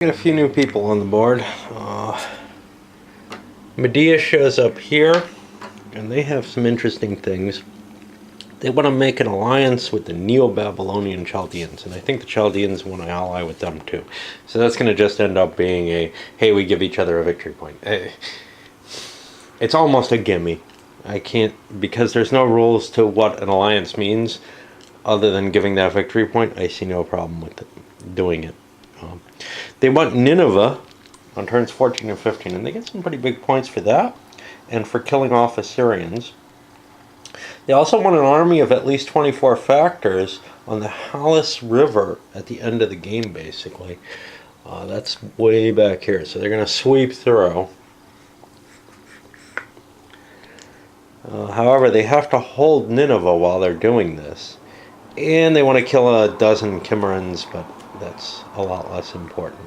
Got a few new people on the board. Medea shows up here, and they have some interesting things. They want to make an alliance with the Neo-Babylonian Chaldeans, and I think the Chaldeans want to ally with them too. So that's going to just end up being a, hey, we give each other a victory point. It's almost a gimme. I can't, because there's no rules to what an alliance means, other than giving that victory point. I see no problem with doing it. They want Nineveh on turns 14 and 15, and they get some pretty big points for that, and for killing off Assyrians. They also want an army of at least 24 factors on the Halys River at the end of the game, basically. That's way back here, so they're going to sweep through. However, they have to hold Nineveh while they're doing this, and they want to kill a dozen Cimmerians, but that's a lot less important.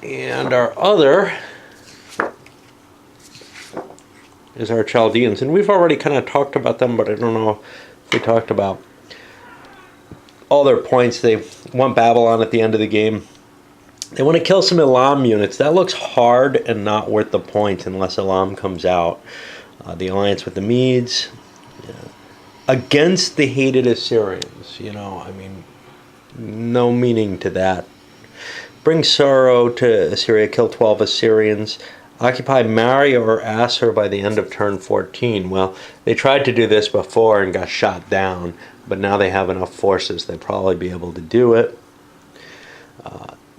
And our other is our Chaldeans, and we've already kind of talked about them, but I don't know if we talked about all their points. They want Babylon at the end of the game. They want to kill some Elam units. That looks hard and not worth the points unless Elam comes out. The alliance with the Medes, against the hated Assyrians. I mean, no meaning to that. Bring sorrow to Assyria, kill 12 Assyrians. Occupy Maria or Assur by the end of turn 14. Well, they tried to do this before and got shot down, but now they have enough forces, they'd probably be able to do it.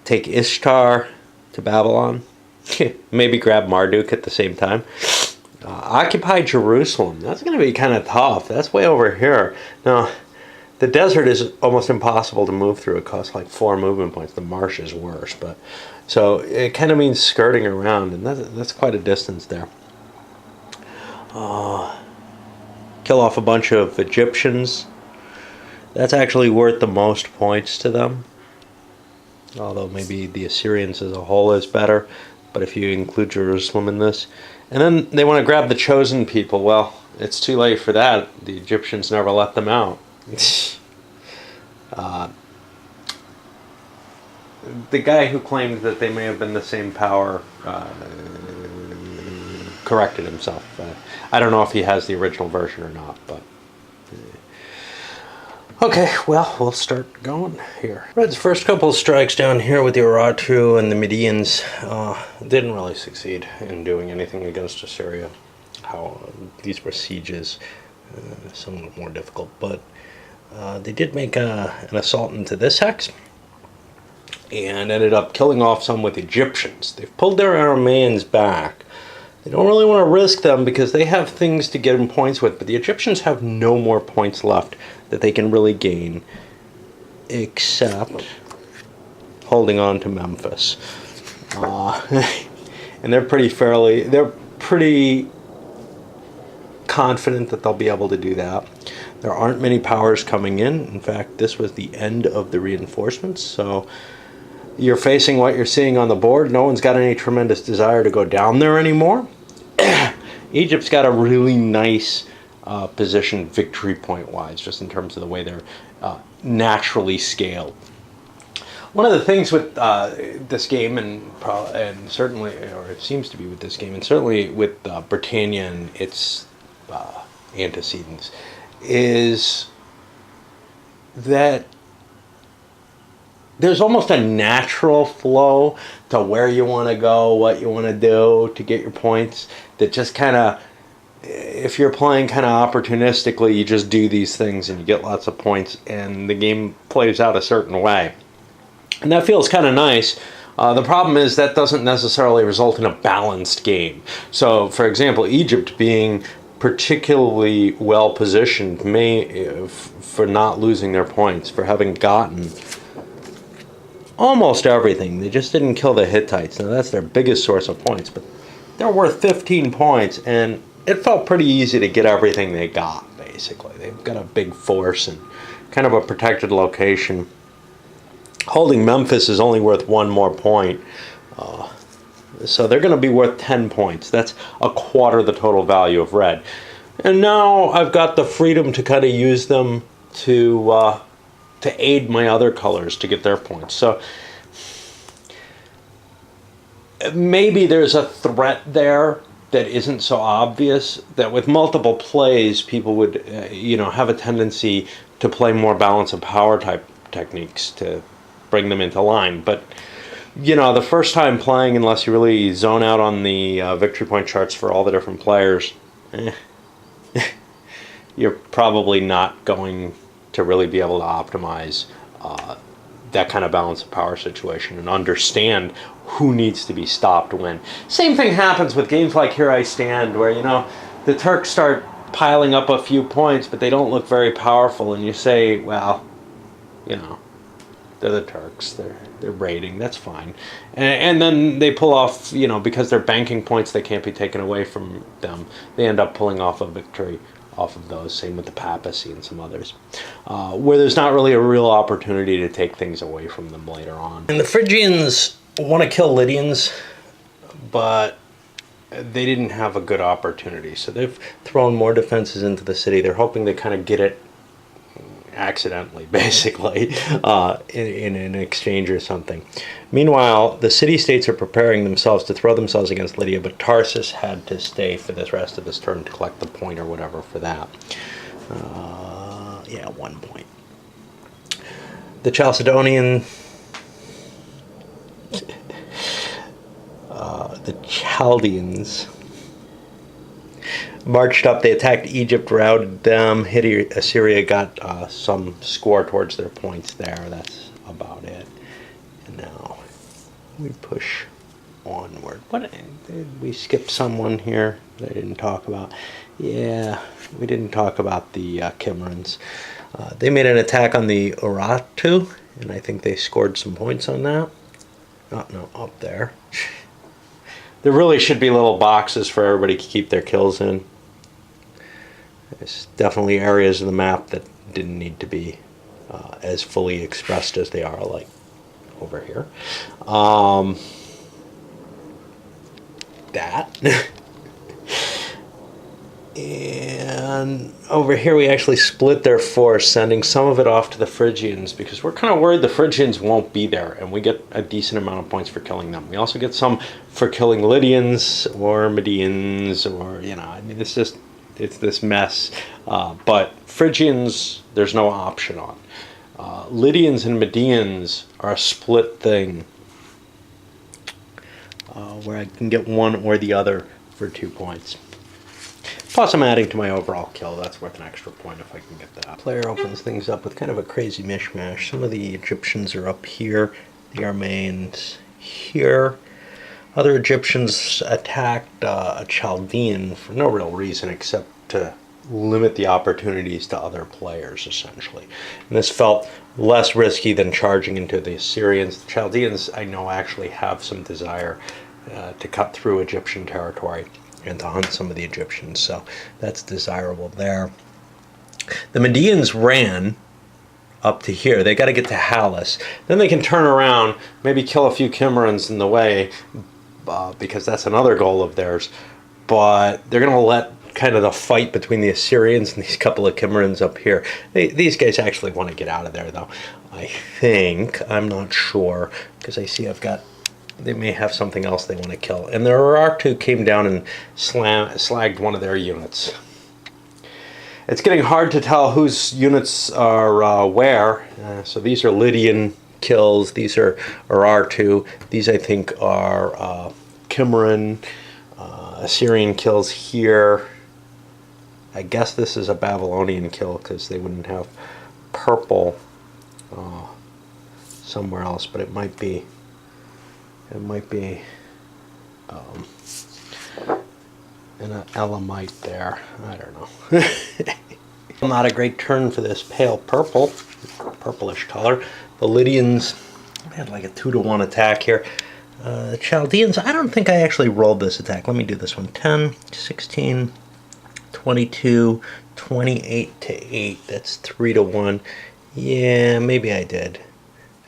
Take Ishtar to Babylon. Maybe grab Marduk at the same time. Occupy Jerusalem. That's going to be kind of tough. That's way over here. Now, the desert is almost impossible to move through. It costs like 4 movement points. The marsh is worse, but so it kind of means skirting around, and that's quite a distance there. Kill off a bunch of Egyptians. That's actually worth the most points to them. Although maybe the Assyrians as a whole is better, but if you include Jerusalem in this. And then they want to grab the chosen people. Well, it's too late for that. The Egyptians never let them out. The guy who claimed that they may have been the same power corrected himself. I don't know if he has the original version or not, but okay, well, we'll start going here. Red's first couple of strikes down here with the Urartu and the Medians didn't really succeed in doing anything against Assyria. These were sieges, somewhat more difficult, but they did make an assault into this hex and ended up killing off some with Egyptians. They've pulled their Aramaeans back. They don't really want to risk them because they have things to get them points with, but the Egyptians have no more points left that they can really gain except holding on to Memphis. And they're pretty confident that they'll be able to do that. There aren't many powers coming in. In fact, this was the end of the reinforcements, so you're facing what you're seeing on the board. No one's got any tremendous desire to go down there anymore. Egypt's got a really nice position victory point wise, just in terms of the way they're naturally scaled. One of the things with this game, and certainly, or it seems to be with this game, and certainly with Britannia and its antecedents, is that there's almost a natural flow to where you want to go, what you want to do to get your points, that just kind of, if you're playing kind of opportunistically, you just do these things and you get lots of points, and the game plays out a certain way. And that feels kind of nice. The problem is that doesn't necessarily result in a balanced game. So, for example, Egypt being particularly well positioned for not losing their points, for having gotten almost everything. They just didn't kill the Hittites. Now that's their biggest source of points, but they're worth 15 points, and it felt pretty easy to get everything they got, basically. They've got a big force and kind of a protected location. Holding Memphis is only worth 1 more point. So they're going to be worth 10 points. That's a quarter the total value of red. And now I've got the freedom to kind of use them to aid my other colors to get their points. So maybe there's a threat there that isn't so obvious, that with multiple plays, people would, have a tendency to play more balance of power type techniques to bring them into line. But, the first time playing, unless you really zone out on the victory point charts for all the different players, you're probably not going to really be able to optimize that kind of balance of power situation and understand who needs to be stopped when. Same thing happens with games like Here I Stand, where, the Turks start piling up a few points, but they don't look very powerful, and you say, well, they're the Turks, they're raiding, that's fine. And then they pull off, because they're banking points, they can't be taken away from them. They end up pulling off a victory off of those. Same with the papacy and some others, where there's not really a real opportunity to take things away from them later on. And the Phrygians want to kill Lydians, but they didn't have a good opportunity, so they've thrown more defenses into the city. They're hoping they kind of get it accidentally, basically, in an exchange or something. Meanwhile, the city-states are preparing themselves to throw themselves against Lydia, but Tarsus had to stay for the rest of his turn to collect the point or whatever for that. 1 point. The Chalcedonian... the Chaldeans marched up. They attacked Egypt, routed them. Assyria got some score towards their points there. That's about it. And now we push onward. What did we skip someone here that I didn't talk about? Yeah, we didn't talk about the Kimmerans. They made an attack on the Urartu, and I think they scored some points on that. Oh, no, up there. There really should be little boxes for everybody to keep their kills in. There's definitely areas of the map that didn't need to be as fully expressed as they are, like over here. That. And over here we actually split their force, sending some of it off to the Phrygians, because we're kind of worried the Phrygians won't be there, and we get a decent amount of points for killing them. We also get some for killing Lydians or Medians, or, it's this mess. But Phrygians, there's no option on. Lydians and Medians are a split thing, where I can get one or the other for 2 points. Plus, I'm adding to my overall kill. That's worth an extra point if I can get that. Player opens things up with kind of a crazy mishmash. Some of the Egyptians are up here, the Armenians here. Other Egyptians attacked a Chaldean for no real reason except to limit the opportunities to other players, essentially. And this felt less risky than charging into the Assyrians. The Chaldeans, I know, actually have some desire to cut through Egyptian territory and to hunt some of the Egyptians, so that's desirable there. The Medians ran up to here. They got to get to Halys. Then they can turn around, maybe kill a few Kimmerans in the way, because that's another goal of theirs. But they're going to let kind of the fight between the Assyrians and these couple of Kimmerans up here. These guys actually want to get out of there, though. I think. I'm not sure, because I see they may have something else they want to kill. And the Urartu came down and slagged one of their units. It's getting hard to tell whose units are where. So these are Lydian kills. These are Urartu. These, I think, are Kimmeran. Assyrian kills here. I guess this is a Babylonian kill because they wouldn't have purple somewhere else, but it might be an Elamite there. I don't know. Not a great turn for this pale purple, purplish color. The Lydians had like a 2-to-1 attack here. The Chaldeans, I don't think I actually rolled this attack. Let me do this one. 10, 16, 22, 28 to 8. That's 3-to-1. Yeah, maybe I did.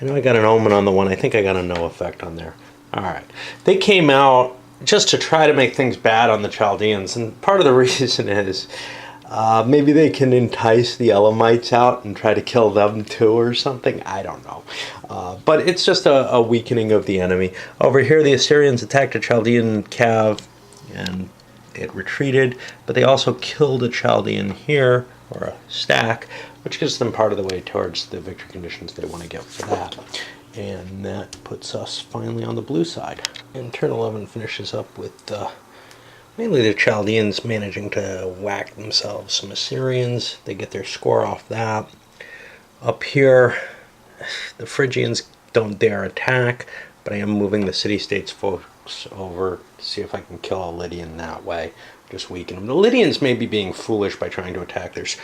I know I got an omen on the one. I think I got a no effect on there. All right. They came out just to try to make things bad on the Chaldeans, and part of the reason is Maybe they can entice the Elamites out and try to kill them too or something. I don't know. But it's just a weakening of the enemy. Over here, the Assyrians attacked a Chaldean cav and it retreated, but they also killed a Chaldean here, or a stack, which gets them part of the way towards the victory conditions they want to get for that. And that puts us finally on the blue side. And turn 11 finishes up with mainly the Chaldeans managing to whack themselves some Assyrians. They get their score off that. Up here, the Phrygians don't dare attack, but I am moving the city-states folks over to see if I can kill a Lydian that way. Just weaken them. The Lydians may be being foolish by trying to attack. There's,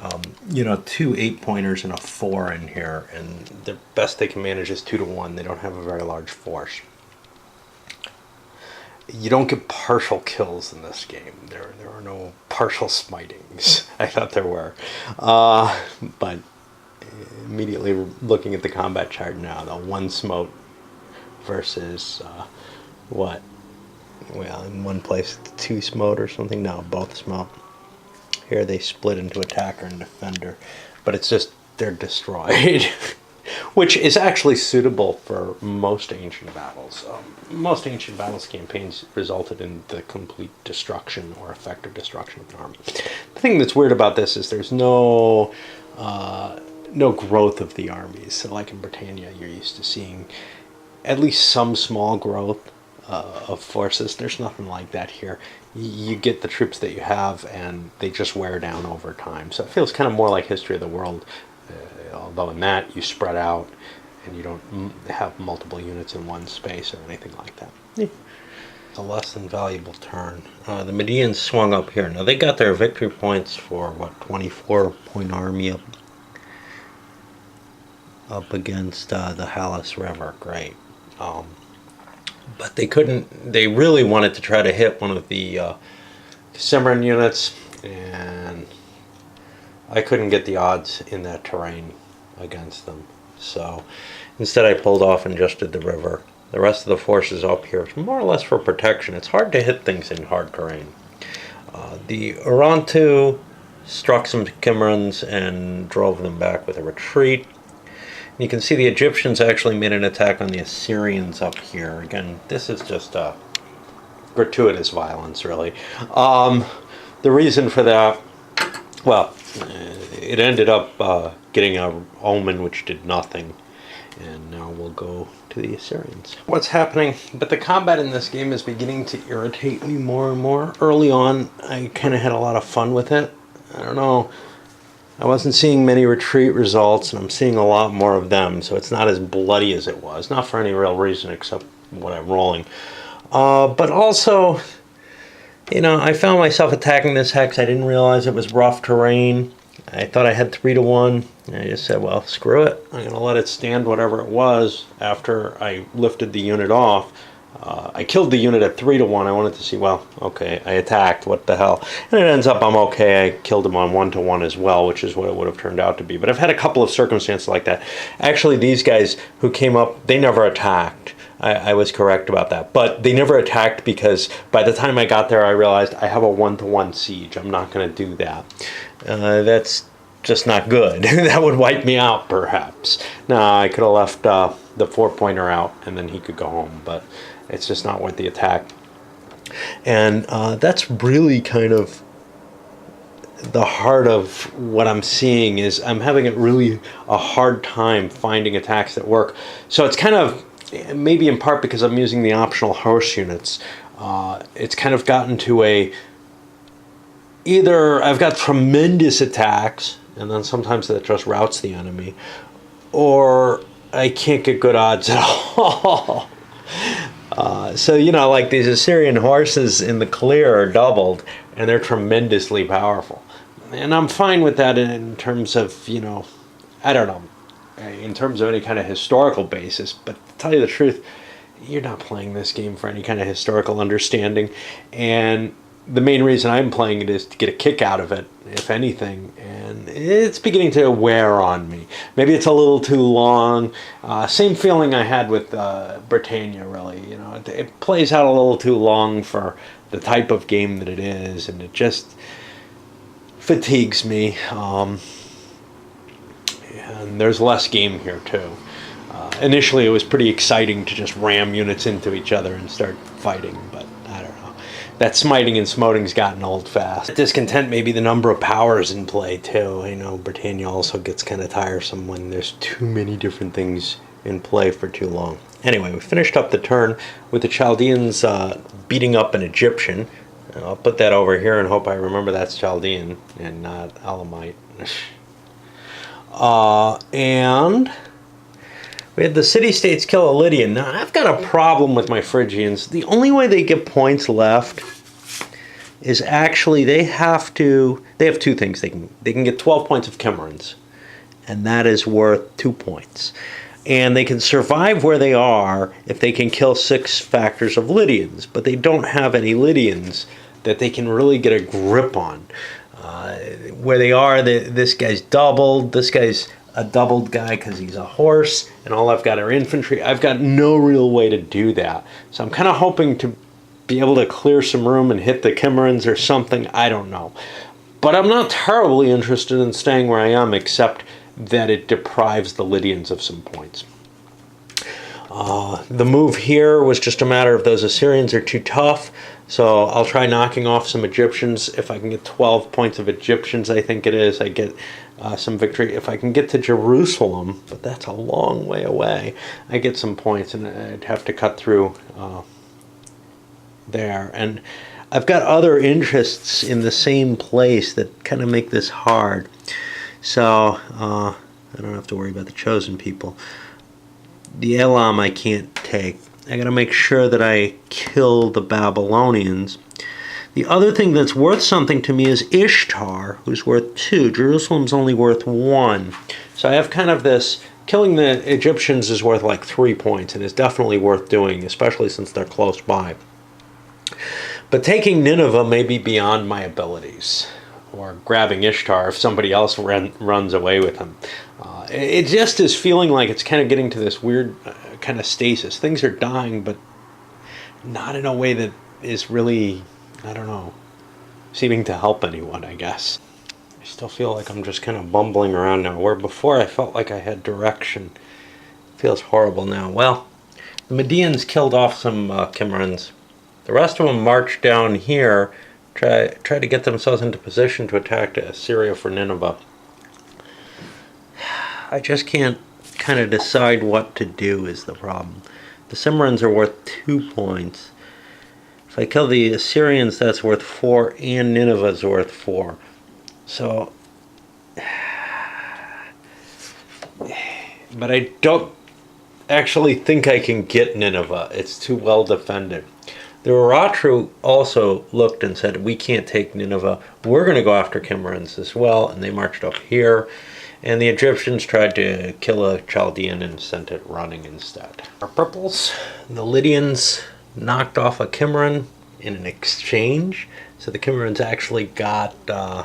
2 8-pointers and a 4 in here, and the best they can manage is 2 to 1. They don't have a very large force. You don't get partial kills in this game. There are no partial smitings. I thought there were. But immediately looking at the combat chart now, the 1 smote versus what? Well, in one place it's 2 smote or something. No, both smote. Here they split into attacker and defender. But it's just, they're destroyed. Which is actually suitable for most ancient battles. Most ancient battles campaigns resulted in the complete destruction or effective destruction of an army. The thing that's weird about this is there's no growth of the armies. So like in Britannia, you're used to seeing at least some small growth of forces. There's nothing like that here. You get the troops that you have, and they just wear down over time. So it feels kind of more like History of the World. Although in that you spread out and you don't have multiple units in one space or anything like that. It's a less than valuable turn. The Medians swung up here. Now they got their victory points for 24-point army up against the Halys River. Great. But they couldn't. They really wanted to try to hit one of the Cimmerian units, and I couldn't get the odds in that terrain against them. So instead I pulled off and just did the river. The rest of the forces up here is more or less for protection. It's hard to hit things in hard terrain. The Urantu struck some Cimmerians and drove them back with a retreat. You can see the Egyptians actually made an attack on the Assyrians up here. Again, this is just gratuitous violence, really. The reason for that, well, it ended up getting a omen which did nothing. And now we'll go to the Assyrians. What's happening? But the combat in this game is beginning to irritate me more and more. Early on, I kind of had a lot of fun with it. I don't know. I wasn't seeing many retreat results, and I'm seeing a lot more of them, so it's not as bloody as it was. Not for any real reason except what I'm rolling. But also, I found myself attacking this hex. I didn't realize it was rough terrain. I thought I had 3 to 1. And I just said, well, screw it. I'm going to let it stand whatever it was after I lifted the unit off. I killed the unit at 3 to 1. I wanted to see, well, okay, I attacked, what the hell. And it ends up I'm okay. I killed him on 1 to 1 as well, which is what it would have turned out to be. But I've had a couple of circumstances like that. Actually, these guys who came up, they never attacked. I was correct about that. But they never attacked because by the time I got there, I realized I have a 1 to 1 siege. I'm not going to do that. That's just not good. That would wipe me out, perhaps. No, I could have left the 4-pointer out, and then he could go home. But it's just not worth the attack. And that's really kind of the heart of what I'm seeing is I'm having a hard time finding attacks that work. So it's kind of, maybe in part because I'm using the optional horse units, it's kind of gotten to either I've got tremendous attacks, and then sometimes that just routs the enemy, or I can't get good odds at all. So, like these Assyrian horses in the clear are doubled, and they're tremendously powerful. And I'm fine with that in terms of, I don't know, in terms of any kind of historical basis. But to tell you the truth, you're not playing this game for any kind of historical understanding. And the main reason I'm playing it is to get a kick out of it, if anything. And it's beginning to wear on me. Maybe it's a little too long. Same feeling I had with Britannia, really. It plays out a little too long for the type of game that it is. And it just, fatigues me. And there's less game here too. Initially, it was pretty exciting to just ram units into each other and start fighting, but I don't know. That smiting and smoting's gotten old fast. Discontent may be the number of powers in play too. You know, Britannia also gets kind of tiresome when there's too many different things in play for too long. Anyway, we finished up the turn with the Chaldeans beating up an Egyptian. I'll put that over here and hope I remember that's Chaldean and not Elamite. And we had the city-states kill a Lydian. Now, I've got a problem with my Phrygians. The only way they get points left is actually they have two things. They can get 12 points of Cimmerians, and that is worth 2 points. And they can survive where they are if they can kill 6 factors of Lydians, but they don't have any Lydians that they can really get a grip on. Where they are, this guy's doubled, this guy's a doubled guy because he's a horse, and all I've got are infantry. I've got no real way to do that. So I'm kind of hoping to be able to clear some room and hit the Cimmerians or something. I don't know. But I'm not terribly interested in staying where I am, except that it deprives the Lydians of some points. The move here was just a matter of those Assyrians are too tough, so I'll try knocking off some Egyptians. If I can get 12 points of Egyptians, I think it is, I get some victory. If I can get to Jerusalem, but that's a long way away, I get some points, and I'd have to cut through there. And I've got other interests in the same place that kind of make this hard. So I don't have to worry about the chosen people. The Elam I can't take. I gotta make sure that I kill the Babylonians. The other thing that's worth something to me is Ishtar, who's worth 2. Jerusalem's only worth 1. So I have kind of this, killing the Egyptians is worth like 3 points, and it's definitely worth doing, especially since they're close by. But taking Nineveh may be beyond my abilities, or grabbing Ishtar if somebody else runs away with him. It just is feeling like it's kind of getting to this weird kind of stasis. Things are dying, but not in a way that is really, I don't know, seeming to help anyone, I guess. I still feel like I'm just kind of bumbling around now, where before I felt like I had direction. It feels horrible now. Well, the Medians killed off some Cimmerians. The rest of them marched down here, try to get themselves into position to attack Assyria for Nineveh. I just can't kind of decide what to do is the problem. The Cimmerians are worth 2 points. If I kill the Assyrians, that's worth 4, and Nineveh's worth 4. So, but I don't actually think I can get Nineveh. It's too well defended. The Uratru also looked and said, we can't take Nineveh. We're going to go after Cimmerians as well, and they marched up here. And the Egyptians tried to kill a Chaldean and sent it running instead. Our purples, the Lydians knocked off a Cimmerian in an exchange. So the Cimmerians actually got, they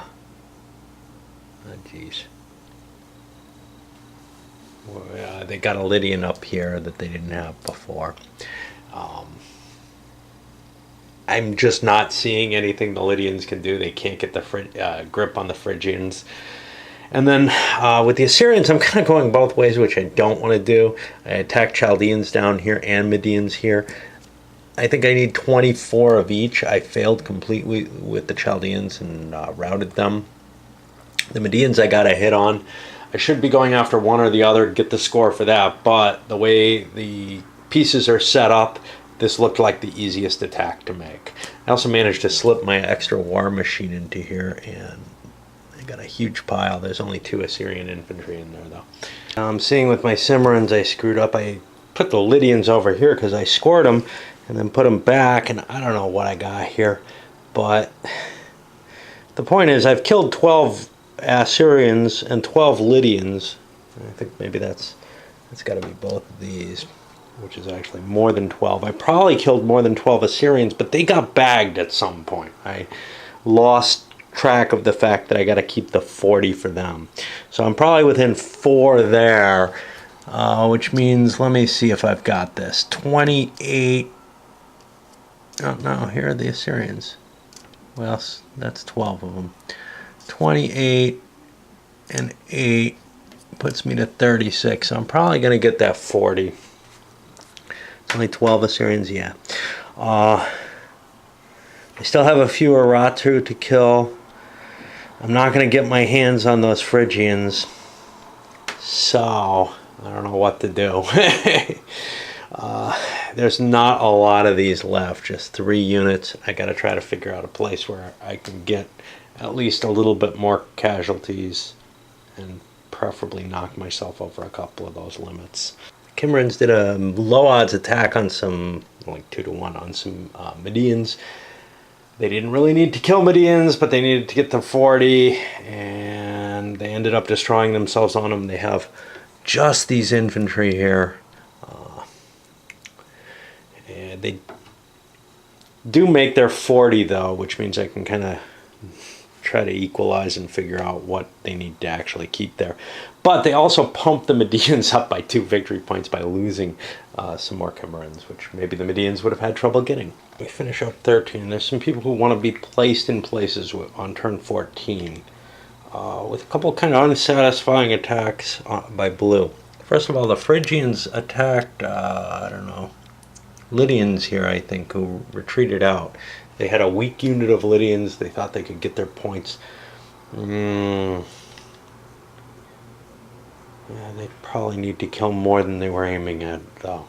got a Lydian up here that they didn't have before. I'm just not seeing anything the Lydians can do. They can't get the grip on the Phrygians. And then with the Assyrians, I'm kind of going both ways, which I don't want to do. I attacked Chaldeans down here and Medians here. I think I need 24 of each. I failed completely with the Chaldeans and routed them. The Medians I got a hit on. I should be going after one or the other to get the score for that, but the way the pieces are set up, this looked like the easiest attack to make. I also managed to slip my extra war machine into here, and I got a huge pile. There's only 2 Assyrian infantry in there, though. I'm seeing with my Cimmerians I screwed up. I put the Lydians over here because I scored them, and then put them back, and I don't know what I got here. But the point is, I've killed 12 Assyrians and 12 Lydians. I think maybe that's got to be both of these, which is actually more than 12. I probably killed more than 12 Assyrians, but they got bagged at some point. I lost track of the fact that I got to keep the 40 for them. So I'm probably within 4 there, which means, let me see if I've got this. 28. Oh, no, here are the Assyrians. Well, that's 12 of them. 28 and 8 puts me to 36. I'm probably going to get that 40. It's only 12 Assyrians, yeah. I still have a few Aratu to kill. I'm not going to get my hands on those Phrygians, so I don't know what to do. There's not a lot of these left, just 3 units. I got to try to figure out a place where I can get at least a little bit more casualties and preferably knock myself over a couple of those limits. Kimmerans did a low odds attack on some, like 2-to-1 on some Medians. They didn't really need to kill Medians, but they needed to get them 40, and they ended up destroying themselves on them. They have just these infantry here. And they do make their 40, though, which means I can kind of try to equalize and figure out what they need to actually keep there. But they also pump the Medians up by 2 victory points by losing some more Kimmerans, which maybe the Medians would have had trouble getting. We finish up 13. There's some people who want to be placed in places on turn 14 with a couple kind of unsatisfying attacks by blue. First of all, the Phrygians attacked, I don't know, Lydians here, I think, who retreated out. They had a weak unit of Lydians. They thought they could get their points. Yeah, they probably need to kill more than they were aiming at, though.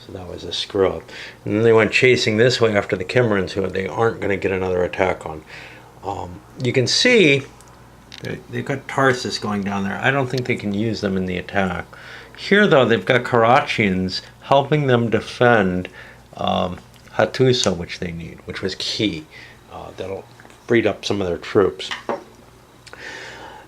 So that was a screw up. And then they went chasing this way after the Kimmerans, who they aren't going to get another attack on. You can see they've got Tarsus going down there. I don't think they can use them in the attack. Here, though, they've got Karachians helping them defend Hattusa, which they need, which was key. That'll freed up some of their troops.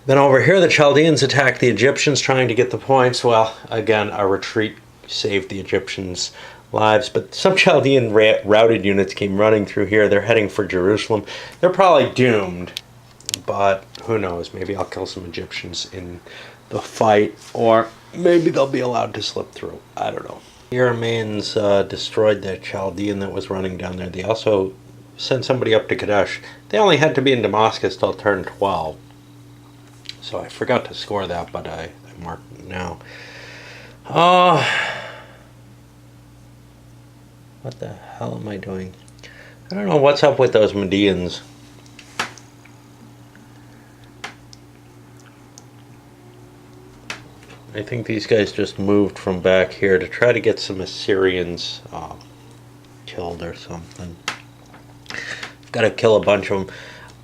Then over here, the Chaldeans attacked the Egyptians, trying to get the points. Well, again, a retreat saved the Egyptians' lives, but some Chaldean routed units came running through here. They're heading for Jerusalem. They're probably doomed, but who knows? Maybe I'll kill some Egyptians in the fight, or maybe they'll be allowed to slip through. I don't know. The Aramaeans destroyed the Chaldean that was running down there. They also sent somebody up to Kadesh. They only had to be in Damascus till turn 12. So I forgot to score that, but I marked it now. What the hell am I doing? I don't know what's up with those Medians. I think these guys just moved from back here to try to get some Assyrians killed or something. I've got to kill a bunch of them.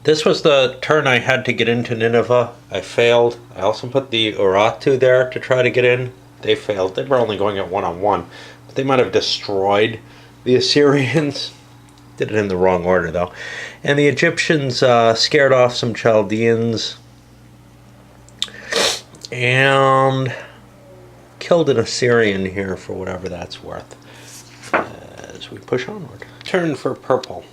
This was the turn I had to get into Nineveh. I failed. I also put the Urartu there to try to get in. They failed. They were only going at one-on-one. But they might have destroyed the Assyrians. Did it in the wrong order, though. And the Egyptians scared off some Chaldeans and killed an Assyrian here for whatever that's worth as we push onward. Turn for purple.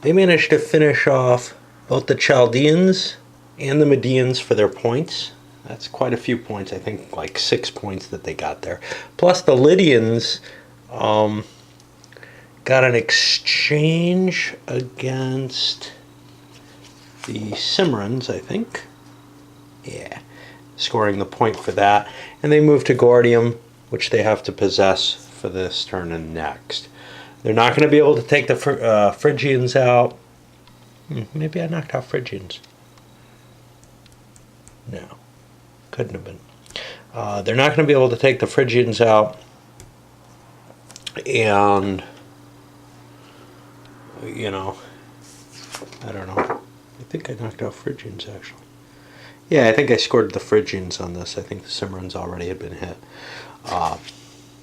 They managed to finish off both the Chaldeans and the Medians for their points. That's quite a few points. I think like 6 points that they got there. Plus the Lydians got an exchange against the Cimmerians, I think. Yeah, scoring the point for that. And they move to Gordium, which they have to possess for this turn and next. They're not going to be able to take the Phrygians out. Maybe I knocked out Phrygians. No, couldn't have been. They're not going to be able to take the Phrygians out. And, you know, I don't know. I think I knocked out Phrygians, actually. Yeah, I think I scored the Phrygians on this. I think the Cimmerians already had been hit.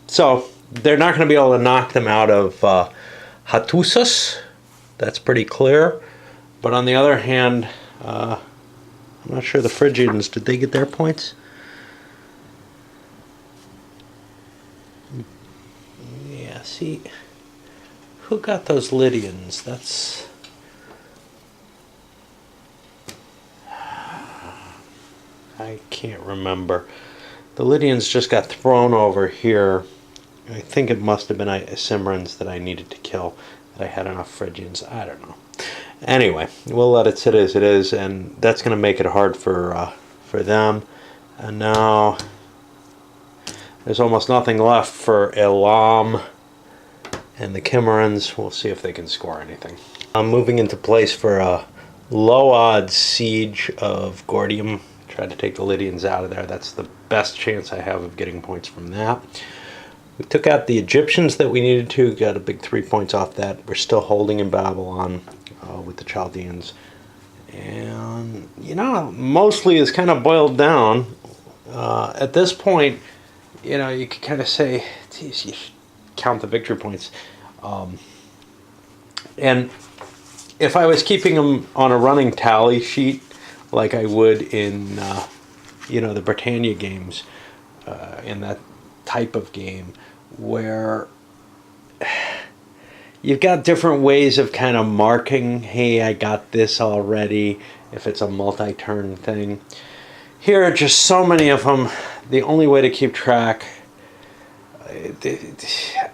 So they're not going to be able to knock them out of Hattusas. That's pretty clear. But on the other hand, I'm not sure the Phrygians, did they get their points? Yeah, see, who got those Lydians? That's... I can't remember. The Lydians just got thrown over here. I think it must have been Cimmerians that I needed to kill, that I had enough Phrygians. I don't know. Anyway, we'll let it sit as it is, and that's going to make it hard for them. And now there's almost nothing left for Elam and the Cimmerians. We'll see if they can score anything. I'm moving into place for a low odds siege of Gordium. Try to take the Lydians out of there. That's the best chance I have of getting points from that. We took out the Egyptians that we needed to, got a big 3 points off that. We're still holding in Babylon with the Chaldeans. And, you know, mostly it's kind of boiled down. At this point, you know, you could kind of say, geez, you should count the victory points. And if I was keeping them on a running tally sheet, like I would in, you know, the Britannia games, in that type of game, where you've got different ways of kind of marking, hey, I got this already, if it's a multi-turn thing. Here are just so many of them. The only way to keep track,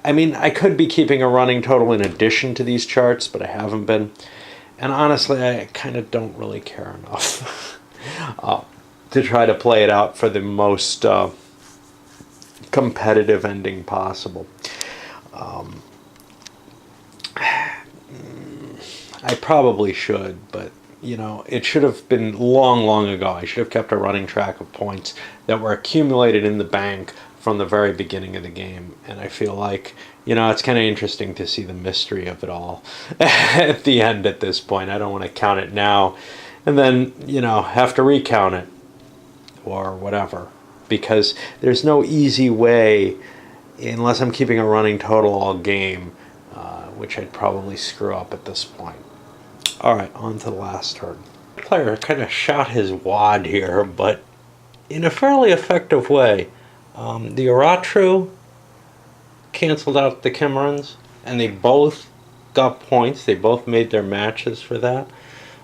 I mean, I could be keeping a running total in addition to these charts, but I haven't been. And honestly, I kind of don't really care enough to try to play it out for the most competitive ending possible. I probably should, but you know, it should have been long ago. I should have kept a running track of points that were accumulated in the bank from the very beginning of the game. And I feel like, you know, it's kind of interesting to see the mystery of it all at the end at this point. I don't want to count it now and then, you know, have to recount it or whatever, because there's no easy way, unless I'm keeping a running total all game, which I'd probably screw up at this point. All right, on to the last turn. The player kind of shot his wad here, but in a fairly effective way. The Aratru canceled out the Cimmerians, and they both got points. They both made their matches for that.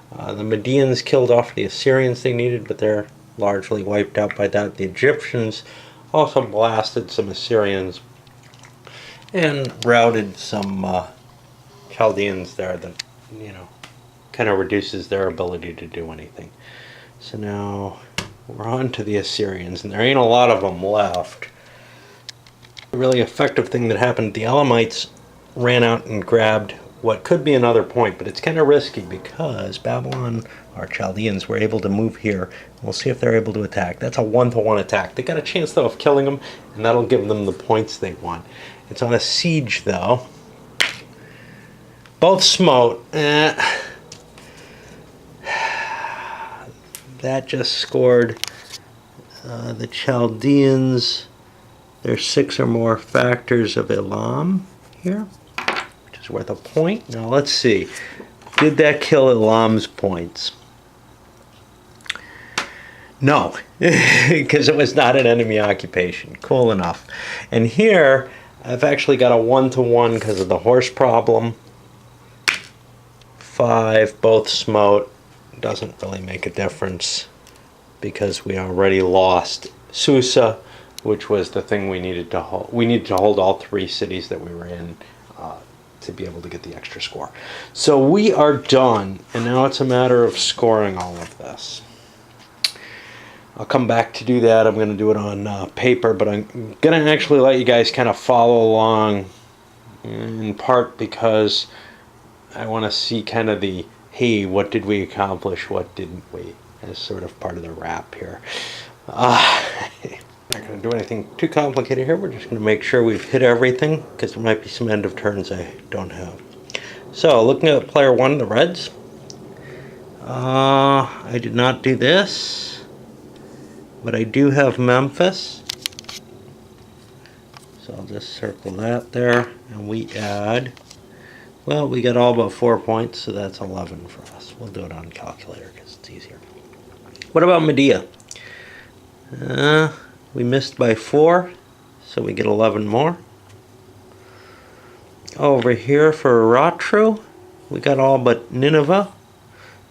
The Medians killed off the Assyrians they needed, but they're largely wiped out by that. The Egyptians also blasted some Assyrians and routed some Chaldeans there that, you know, kind of reduces their ability to do anything. So now we're on to the Assyrians, and there ain't a lot of them left. The really effective thing that happened, the Elamites ran out and grabbed what could be another point, but it's kind of risky because Babylon, our Chaldeans, were able to move here. We'll see if they're able to attack. That's a 1-to-1 attack. They got a chance, though, of killing them, and that'll give them the points they want. It's on a siege, though. Both smote. That just scored the Chaldeans. There's 6 or more factors of Elam here, which is worth a point. Now let's see. Did that kill Elam's points? No, because it was not an enemy occupation. Cool enough. And here, I've actually got a 1-to-1 because of the horse problem. 5, both smote. Doesn't really make a difference because we already lost Susa, which was the thing we needed to hold. We needed to hold all 3 cities that we were in to be able to get the extra score. So we are done, and now it's a matter of scoring all of this. I'll come back to do that. I'm going to do it on paper, but I'm going to actually let you guys kind of follow along, in part because I want to see kind of the, hey, what did we accomplish, what didn't we, as sort of part of the wrap here. Not going to do anything too complicated here. We're just going to make sure we've hit everything, because there might be some end of turns I don't have. So, looking at player 1, the Reds. I did not do this, but I do have Memphis. So I'll just circle that there, and we add, well, we got all but 4 points, so that's 11 for us. We'll do it on calculator because it's easier. What about Medea? We missed by 4, so we get 11 more. Over here for Aratru, we got all but Nineveh,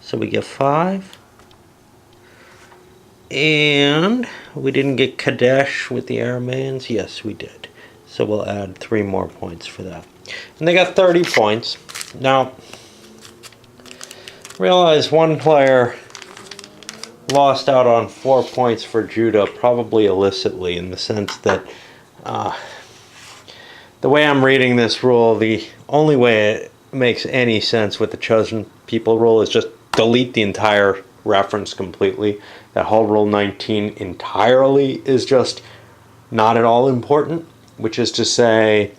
so we get 5. And we didn't get Kadesh with the Aramaeans. Yes, we did. So we'll add 3 more points for that. And they got 30 points. Now, Realize one player lost out on 4 points for Judah, probably illicitly, in the sense that the way I'm reading this rule, the only way it makes any sense with the chosen people rule is just delete the entire reference completely. That whole rule 19 entirely is just not at all important, which is to say,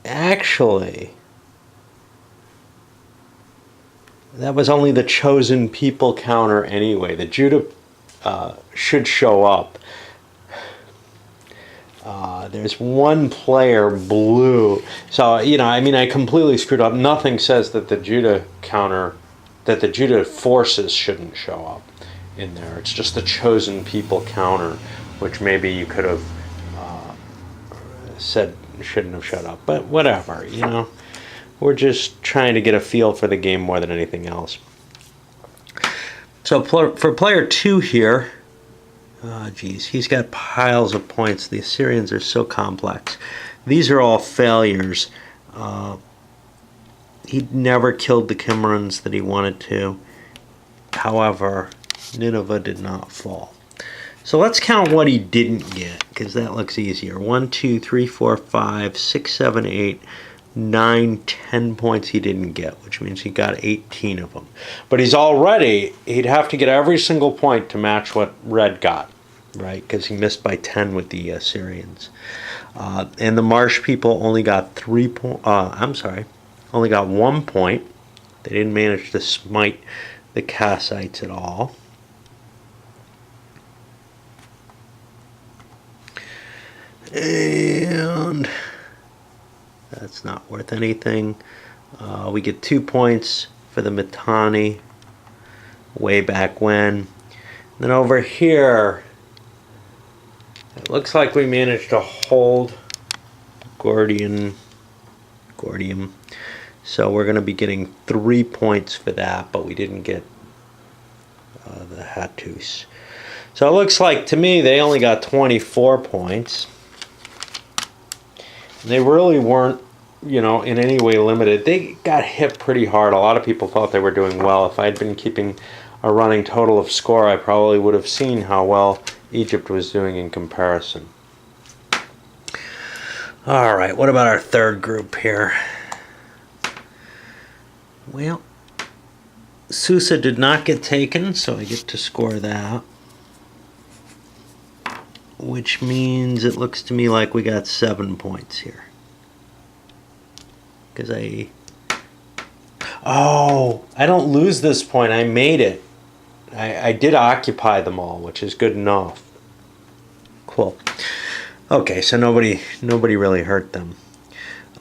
actually, that was only the chosen people counter anyway. The Judah should show up. There's one player blue. So, you know, I mean, I completely screwed up. Nothing says that the Judah counter, that the Judah forces shouldn't show up in there. It's just the chosen people counter, which maybe you could have said shouldn't have showed up. But whatever, you know. We're just trying to get a feel for the game more than anything else. So for player 2 here, he's got piles of points. The Assyrians are so complex. These are all failures. He never killed the Cimmerians that he wanted to. However, Nineveh did not fall. So let's count what he didn't get, because that looks easier. 1, 2, 3, 4, 5, 6, 7, 8, 9, 10 points he didn't get, which means he got 18 of them. But he'd have to get every single point to match what Red got, right? Because he missed by 10 with the Assyrians. And the Marsh people only got only got 1 point. They didn't manage to smite the Kassites at all. And that's not worth anything. We get 2 points for the Mitanni way back when. And then over here, it looks like we managed to hold Gordium. So we're going to be getting 3 points for that, but we didn't get the Hattus. So it looks like, to me, they only got 24 points. They really weren't, you know, in any way limited. They got hit pretty hard. A lot of people thought they were doing well. If I'd been keeping a running total of score, I probably would have seen how well Egypt was doing in comparison. All right, what about our third group here? Well, Susa did not get taken, so I get to score that. Which means it looks to me like we got 7 points here. Because I don't lose this point. I made it. I did occupy them all, which is good enough. Cool. Okay, so nobody really hurt them.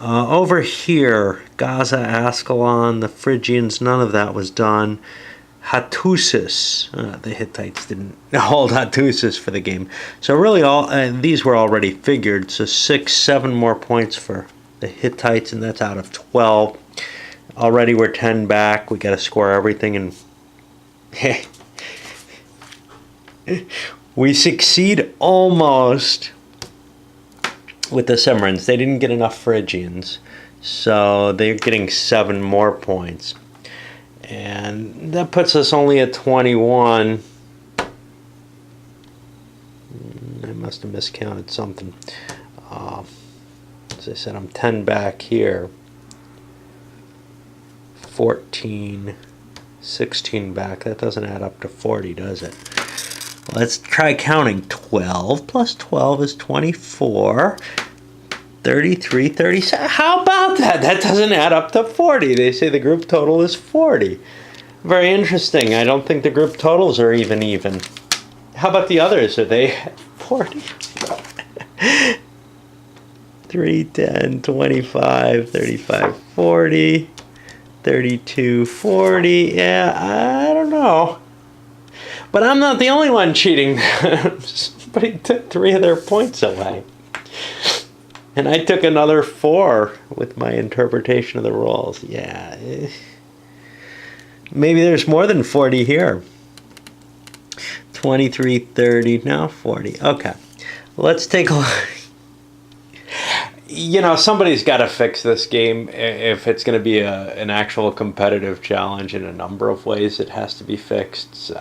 Over here, Gaza, Ascalon, the Phrygians, none of that was done. Hattusis, the Hittites didn't hold Hattusis for the game. So really these were already figured. So 6, 7 more points for the Hittites, and that's out of 12. Already we're 10 back. We got to score everything, and we succeed almost with the Cimmerians. They didn't get enough Phrygians, so they're getting 7 more points. And that puts us only at 21. I must have miscounted something. As I said, I'm 10 back here. 14, 16 back. That doesn't add up to 40, does it? Let's try counting. 12 plus 12 is 24. 33, 37. How about that? That doesn't add up to 40. They say the group total is 40. Very interesting. I don't think the group totals are even. How about the others? Are they 40? 3, 10, 25, 35, 40, 32, 40. Yeah, I don't know. But I'm not the only one cheating. Somebody took 3 of their points away. And I took another 4 with my interpretation of the rules. Yeah. Maybe there's more than 40 here. 23, 30, no, 40. Okay. Let's take a look. You know, somebody's got to fix this game. If it's going to be an actual competitive challenge in a number of ways, it has to be fixed. So.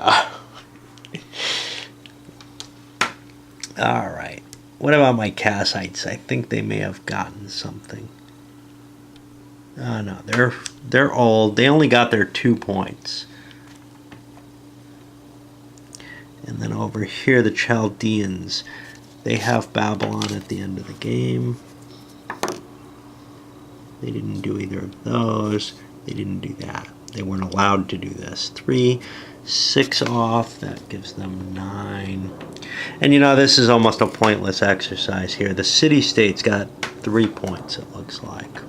All right. What about my Cassites? I think they may have gotten something. Oh, no, they're old. They only got their 2 points. And then over here, the Chaldeans. They have Babylon at the end of the game. They didn't do either of those. They didn't do that. They weren't allowed to do this. 3, 6 off. That gives them 9. And you know, this is almost a pointless exercise here. The city-states got 3 points, it looks like.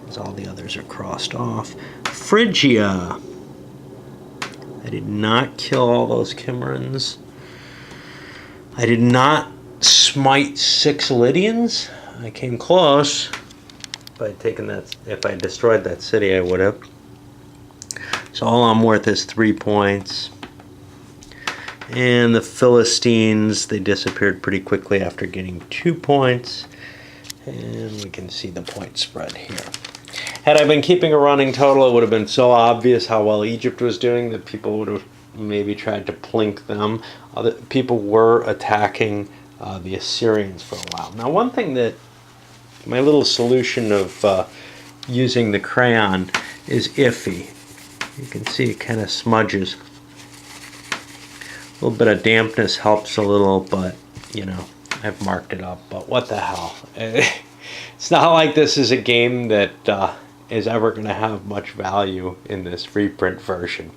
As all the others are crossed off. Phrygia. I did not kill all those Cimmerians. I did not smite 6 Lydians. I came close. If I had taken that, if I had destroyed that city, I would have. So all I'm worth is 3 points. And the Philistines, they disappeared pretty quickly after getting 2 points. And we can see the point spread here. Had I been keeping a running total, it would have been so obvious how well Egypt was doing that people would have maybe tried to plink them. Other people were attacking the Assyrians for a while. Now, one thing that my little solution of using the crayon is iffy. You can see it kind of smudges. A little bit of dampness helps a little, but, you know, I've marked it up. But what the hell? It's not like this is a game that is ever going to have much value in this reprint version.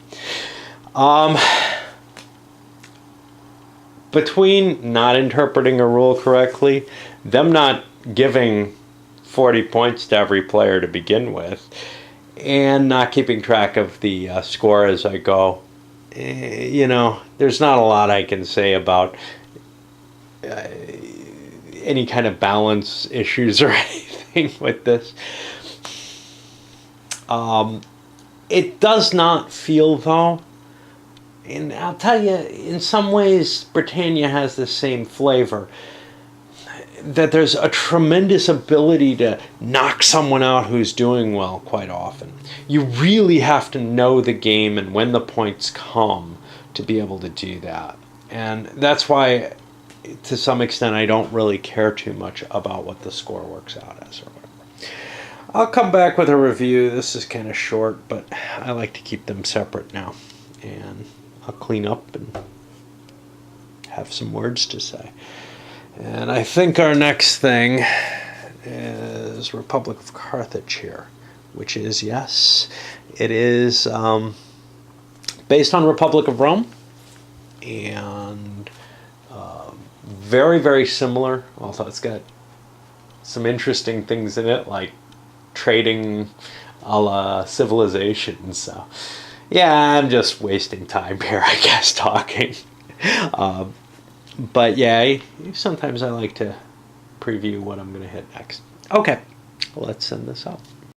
Between not interpreting a rule correctly, them not giving 40 points to every player to begin with, and not keeping track of the score as I go, you know, there's not a lot I can say about any kind of balance issues or anything with this. It does not feel, though, and I'll tell you, in some ways, Britannia has the same flavor, that there's a tremendous ability to knock someone out who's doing well quite often. You really have to know the game and when the points come to be able to do that. And that's why, to some extent, I don't really care too much about what the score works out as or whatever. I'll come back with a review. This is kind of short, but I like to keep them separate now. And I'll clean up and have some words to say. And I think our next thing is Republic of Carthage here, which is, yes, it is based on Republic of Rome, and very, very similar, although it's got some interesting things in it, like trading a la Civilization. So, yeah, I'm just wasting time here, I guess, talking. But yeah, sometimes I like to preview what I'm going to hit next. Okay, let's send this out.